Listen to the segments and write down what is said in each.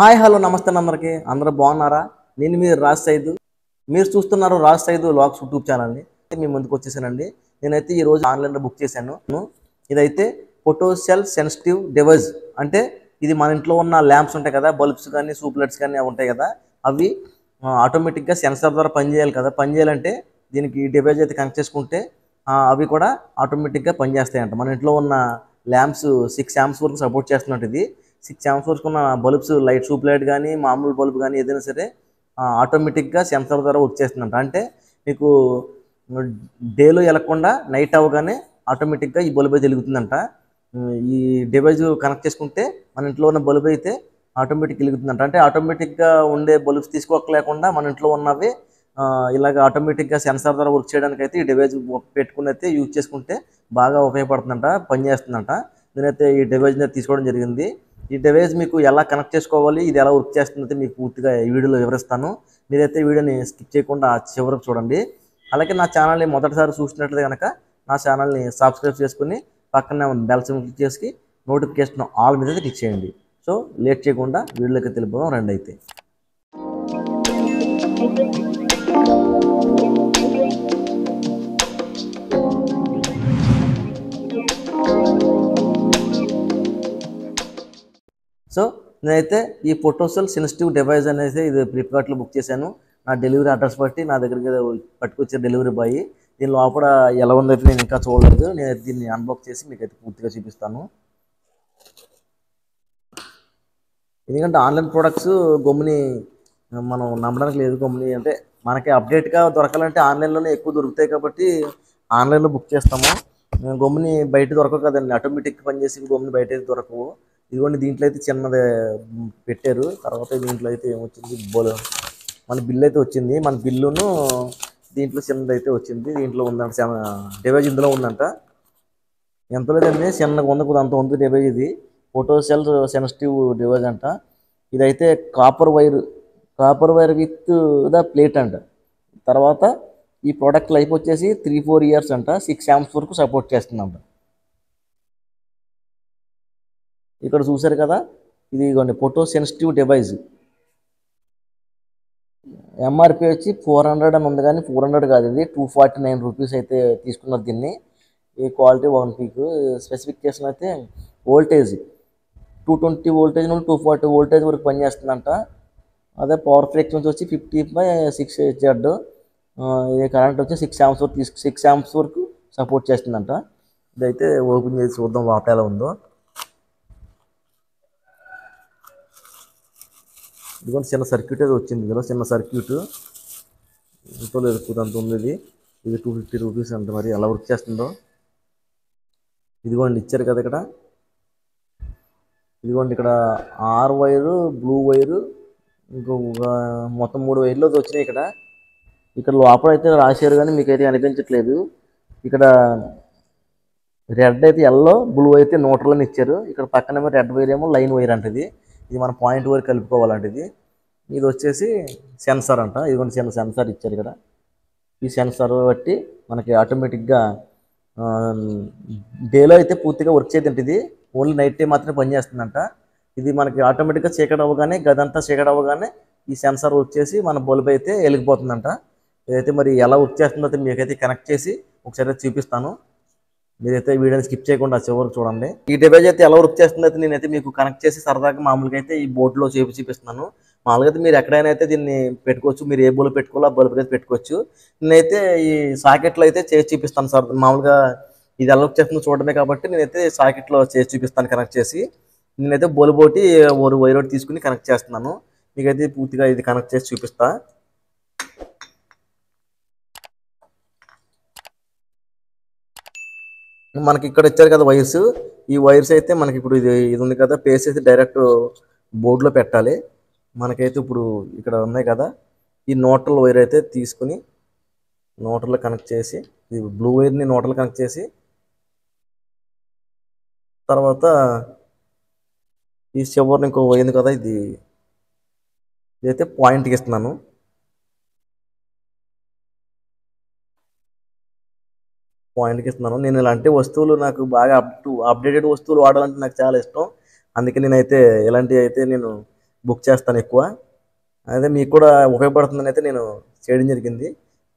Hi hello నమస్తే అందరికీ అందరూ బాగున్నారా? నేను మీరు రాజ్ సైదు. మీరు చూస్తున్నారు రాజ్ సైదు లాగ్స్ యూట్యూబ్ ఛానల్ని. మీ ముందుకు వచ్చేసానండి. నేనైతే ఈరోజు ఆన్లైన్లో బుక్ చేశాను. ఇదైతే ఫోటోసెల్ సెన్సిటివ్ డివైస్. అంటే ఇది మన ఇంట్లో ఉన్న ల్యాంప్స్ ఉంటాయి కదా, బల్బ్స్ కానీ సూప్ లైట్స్ కానీ ఉంటాయి కదా, అవి ఆటోమేటిక్గా సెన్సార్ ద్వారా పనిచేయాలి కదా. పనిచేయాలంటే దీనికి డివైస్ అయితే కనెక్ట్ చేసుకుంటే అవి కూడా ఆటోమేటిక్గా పనిచేస్తాయంట. మన ఇంట్లో ఉన్న ల్యాంప్స్ 6 యాంప్స్ వరకు సపోర్ట్ చేస్తున్నట్టు ఇది 6 యాంప్స్ వరకు ఉన్న బల్బ్స్ లైట్ సూప్ లైట్ కానీ మామూలు బల్బ్ కానీ ఏదైనా సరే ఆటోమేటిక్గా సెన్సార్ ద్వారా వర్క్ చేస్తుందంట. అంటే మీకు డేలో వెళ్లకుండా నైట్ అవ్వగానే ఆటోమేటిక్గా ఈ బల్బ్ అయితే వెలుగుతుందంట. ఈ డివైస్ కనెక్ట్ చేసుకుంటే మన ఇంట్లో ఉన్న బల్బ్ అయితే ఆటోమేటిక్ వెలుగుతుందంట. అంటే ఆటోమేటిక్గా ఉండే బల్బ్స్ తీసుకోలేకుండా మన ఇంట్లో ఉన్నవి ఇలాగ ఆటోమేటిక్గా సెన్సార్ ద్వారా వర్క్ చేయడానికి అయితే ఈ డివైస్ పెట్టుకుని అయితే యూజ్ చేసుకుంటే బాగా ఉపయోగపడుతుందంట, పనిచేస్తుందంట. నేనైతే ఈ డివైస్ని తీసుకోవడం జరిగింది. ఈ డివైస్ మీకు ఎలా కనెక్ట్ చేసుకోవాలి, ఇది ఎలా వర్క్ చేస్తుందంటే మీకు పూర్తిగా ఈ వీడియోలో వివరిస్తాను. మీరైతే వీడియోని స్కిప్ చేయకుండా చివరకు చూడండి. అలాగే నా ఛానల్ని మొదటిసారి చూసినట్లయితే కనుక నా ఛానల్ని సబ్స్క్రైబ్ చేసుకుని పక్కనే బెల్ సింబల్ క్లిక్ చేసి నోటిఫికేషన్ ఆల్ మీద అయితే క్లిక్ చేయండి. సో లేట్ చేయకుండా వీడియోలోకి తెలిపోదాం రండి. అయితే సో నేనైతే ఈ ఫోటోసెల్ సెన్సిటివ్ డివైస్ అనేది ఇది ఫ్లిప్కార్ట్లో బుక్ చేశాను. నా డెలివరీ అడ్రస్ బట్టి నా దగ్గరికి పట్టుకొచ్చే డెలివరీ బాయ్. దీని లోపల ఎలా ఉందైతే నేను ఇంకా చూడలేదు. నేనైతే దీన్ని అన్బాక్స్ చేసి మీకు అయితే పూర్తిగా చూపిస్తాను. ఎందుకంటే ఆన్లైన్ ప్రోడక్ట్స్ గమ్ముని మనం నమ్మడానికి లేదు. గమ్ముని అంటే మనకి అప్డేట్గా దొరకాలంటే ఆన్లైన్లోనే ఎక్కువ దొరుకుతాయి కాబట్టి ఆన్లైన్లో బుక్ చేస్తాము. గమ్ముని బయట దొరకవు కదండి, ఆటోమేటిక్ పనిచేసి గమ్ముని బయట అయితే దొరకవు. ఇదిగోండి దీంట్లో అయితే చిన్నది పెట్టారు. తర్వాత దీంట్లో అయితే ఏమొచ్చింది, మన బిల్లు అయితే వచ్చింది. మన బిల్లును దీంట్లో చిన్నది అయితే వచ్చింది. దీంట్లో ఉందంట డివైస్, ఇందులో ఉందంట. ఎంత లేదండి, చిన్నగా ఉంది కొద్ది, అంత ఉంది డివైస్. ఇది ఫోటోసెల్ సెన్సిటివ్ డివైస్ అంట. ఇదైతే copper wire with the plate అంట. తర్వాత ఈ ప్రోడక్ట్ లైఫ్ వచ్చేసి 3-4 ఇయర్స్ అంట. 6 యాంప్స్ వరకు సపోర్ట్ చేస్తుందంట. ఇక్కడ చూసారు కదా, ఇది ఫోటో సెన్సిటివ్ డివైస్. ఎంఆర్పి వచ్చి 400 అని ఉంది, కానీ 400 కాదు, ఇది 249 రూపీస్ అయితే తీసుకున్నారు దీన్ని. ఈ క్వాలిటీ 1 పీక్. స్పెసిఫికేషన్ అయితే వోల్టేజ్ 220 వోల్టేజ్ నుండి 240 వోల్టేజ్ వరకు పనిచేస్తుందంట. అదే పవర్ ఫ్రీక్వెన్సీ వచ్చి 50/6 హెర్ట్జ్. ఇది కరెంట్ వచ్చి 6 యాంప్స్ వరకు సపోర్ట్ చేస్తుందంట. ఇదైతే ఓపెన్ చేసి చూద్దాం లోపల ఎలా ఉందో. ఇదిగోండి చిన్న సర్క్యూట్ అయితే వచ్చింది. ఇందులో చిన్న సర్క్యూట్ ఎంతో లేదు, అంత ఉంది. ఇది 250 రూపీస్ అంట. మరి ఎలా వర్క్ చేస్తుందో ఇదిగోండి ఇచ్చారు కదా ఇక్కడ. ఇదిగోండి ఇక్కడ ఆర్ వైరు, బ్లూ వైరు, ఇంకొక మొత్తం 3 వైర్లు వచ్చినాయి ఇక్కడ. ఇక్కడ లోపల అయితే రాశారు కానీ మీకైతే అనిపించట్లేదు. ఇక్కడ రెడ్ అయితే ఎల్లో, బ్లూ అయితే న్యూట్రల్ అని ఇచ్చారు. ఇక్కడ పక్కనేమో రెడ్ వైర్ ఏమో లైన్ వైర్ అంటది. ఇది మన పాయింట్ వైర్ కలుపుకోవాలంటది. ఇది వచ్చేసి సెన్సార్ అంట. ఇదిగోండి చిన్న సెన్సార్ ఇచ్చారు ఇక్కడ. ఈ సెన్సార్ బట్టి మనకి ఆటోమేటిక్గా డేలో అయితే పూర్తిగా వర్క్ చేయదంట. ఇది ఓన్లీ నైట్ టైం మాత్రమే పనిచేస్తుందంట. ఇది మనకి ఆటోమేటిక్గా చీకటి అవ్వగానే, గదంతా చీకటి అవ్వగానే ఈ సెన్సార్ వచ్చేసి మన బల్బ్ అయితే వెలిగిపోతుందంట. ఇదైతే మరి ఎలా వర్క్ చేస్తుందో అయితే మీకైతే కనెక్ట్ చేసి ఒకసారి చూపిస్తాను. మీరైతే వీడియోని స్కిప్ చేయకుండా చివరికి చూడండి. ఈ డివైస్ అయితే ఎలా వర్క్ చేస్తుందో అయితే నేనైతే మీకు కనెక్ట్ చేసి సరదాగా మామూలుగా అయితే ఈ బోర్డులో చూపిస్తున్నాను. మామూలుగా అయితే మీరు ఎక్కడైనా అయితే దీన్ని పెట్టుకోవచ్చు. మీరు ఏ బల్బ్ పెట్టుకోవాలో ఆ బల్బ్ అయితే పెట్టుకోవచ్చు. నేనైతే ఈ సాకెట్లో అయితే చేసి చూపిస్తాను సార్. మామూలుగా ఇది ఎలా వర్క్ చేస్తుందో చూడడమే కాబట్టి నేనైతే సాకెట్లో చేసి చూపిస్తాను కనెక్ట్ చేసి. నేనైతే బల్బ్ ఒకటి వైర్ ఒకటి తీసుకుని కనెక్ట్ చేస్తున్నాను. మీకైతే పూర్తిగా ఇది కనెక్ట్ చేసి చూపిస్తా. మనకి ఇక్కడ ఇచ్చారు కదా వైర్స్. ఈ వైర్స్ అయితే మనకి ఇప్పుడు ఇది ఉంది కదా, పేస్ట్ అయితే డైరెక్ట్ బోర్డులో పెట్టాలి. మనకైతే ఇప్పుడు ఇక్కడ ఉన్నాయి కదా, ఈ న్యూట్రల్ వైర్ అయితే తీసుకుని న్యూట్రల్ కనెక్ట్ చేసి, ఈ బ్లూ వైర్ని న్యూట్రల్ కనెక్ట్ చేసి, తర్వాత ఈ చివరిని ఇంకో వైర్ కదా, ఇదైతే పాయింట్కి ఇస్తున్నాను. నేను ఇలాంటి వస్తువులు నాకు బాగా అప్డేటెడ్ వస్తువులు వాడాలంటే నాకు చాలా ఇష్టం. అందుకే నేనైతే ఇలాంటివి అయితే నేను బుక్ చేస్తాను ఎక్కువ. అదే మీకు కూడా ఉపయోగపడుతుందని అయితే నేను చేయడం జరిగింది.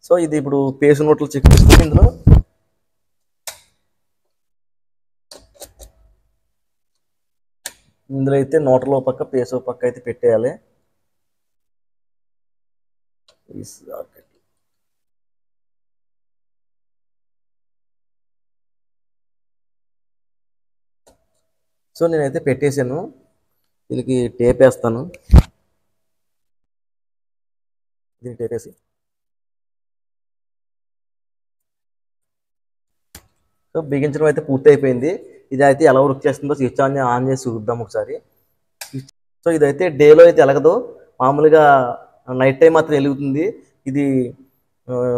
సో ఇది ఇప్పుడు పేస్ నోట్లు చెక్ చేసుకుని ఇందులో అయితే నోట్ల పక్క పేస్ పక్క అయితే పెట్టేయాలి. సో నేనైతే పెట్టేశాను. దీనికి టేప్ వేస్తాను. దీనికి టేప్ వేసి సో బిగించడం అయితే పూర్తి అయిపోయింది. ఇది అయితే ఎలా వర్క్ చేస్తుందో స్విచ్ ఆన్ చేసి చూద్దాం ఒకసారి. సో ఇదైతే డేలో అయితే ఎలగదు, మామూలుగా నైట్ టైం మాత్రం వెలుగుతుంది. ఇది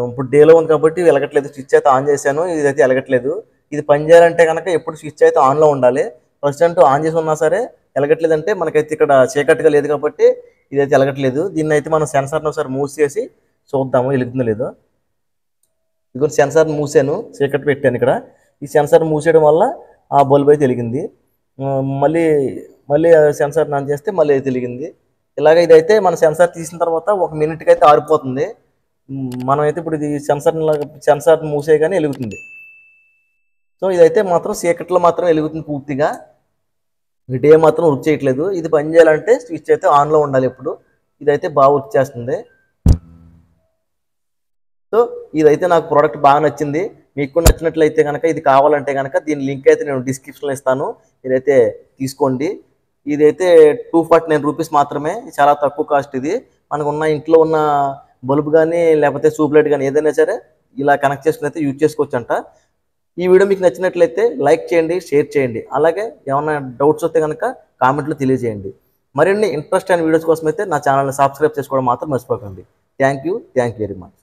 ఇప్పుడు డేలో ఉంది కాబట్టి వెలగట్లేదు. స్విచ్ అయితే ఆన్ చేశాను, ఇదైతే వెలగట్లేదు. ఇది పని చేయాలంటే కనుక ఎప్పుడు స్విచ్ అయితే ఆన్లో ఉండాలి. ప్రజెంట్ ఆన్ చేసి ఉన్నా సరే వెలగట్లేదు అంటే మనకైతే ఇక్కడ చీకటిగా లేదు కాబట్టి ఇదైతే వెలగట్లేదు. దీన్ని అయితే మనం సెన్సార్ని ఒకసారి మూవ్ చేసి చూద్దాము వెలుగుతుందో లేదో. ఇదిగో సెన్సార్ మూసాను, చీకటి పెట్టాను ఇక్కడ. ఈ సెన్సార్ మూసేయడం వల్ల ఆ బల్బ్ అయితే వెలిగింది. మళ్ళీ మళ్ళీ సెన్సార్ ఆన్ చేస్తే మళ్ళీ అయితే వెలిగింది. ఇలాగ ఇదైతే మన సెన్సార్ తీసిన తర్వాత 1 మినిట్కి అయితే ఆరిపోతుంది. మనం అయితే ఇప్పుడు ఇది సెన్సార్ మూసేయగానే వెలుగుతుంది. సో ఇదైతే మాత్రం చీకట్లో మాత్రం వెలుగుతుంది పూర్తిగా. డే మాత్రం వర్క్ చేయట్లేదు. ఇది పని చేయాలంటే స్విచ్ అయితే ఆన్లో ఉండాలి ఎప్పుడు. ఇదైతే బాగా వర్క్ చేస్తుంది. సో ఇదైతే నాకు ప్రోడక్ట్ బాగా నచ్చింది. మీకు కూడా నచ్చినట్లయితే కనుక ఇది కావాలంటే కనుక దీని లింక్ అయితే నేను డిస్క్రిప్షన్లో ఇస్తాను, మీరైతే తీసుకోండి. ఇదైతే 249 రూపీస్ మాత్రమే, చాలా తక్కువ కాస్ట్. ఇది మనకు ఉన్న ఇంట్లో ఉన్న బల్బు కానీ లేకపోతే ట్యూబ్లైట్ కానీ ఏదైనా సరే ఇలా కనెక్ట్ చేసుకుని అయితే యూజ్ చేసుకోవచ్చు అంట. ఈ వీడియో మీకు నచ్చినట్లయితే లైక్ చేయండి, షేర్ చేయండి. అలాగే ఏమైనా డౌట్స్ వస్తే కనుక కామెంట్లో తెలియజేయండి. మరిన్ని ఇంట్రెస్ట్ అయిన వీడియోస్ కోసం అయితే నా ఛానల్ని సబ్స్క్రైబ్ చేసుకోవడం మాత్రం మర్చిపోకండి. Thank you very much.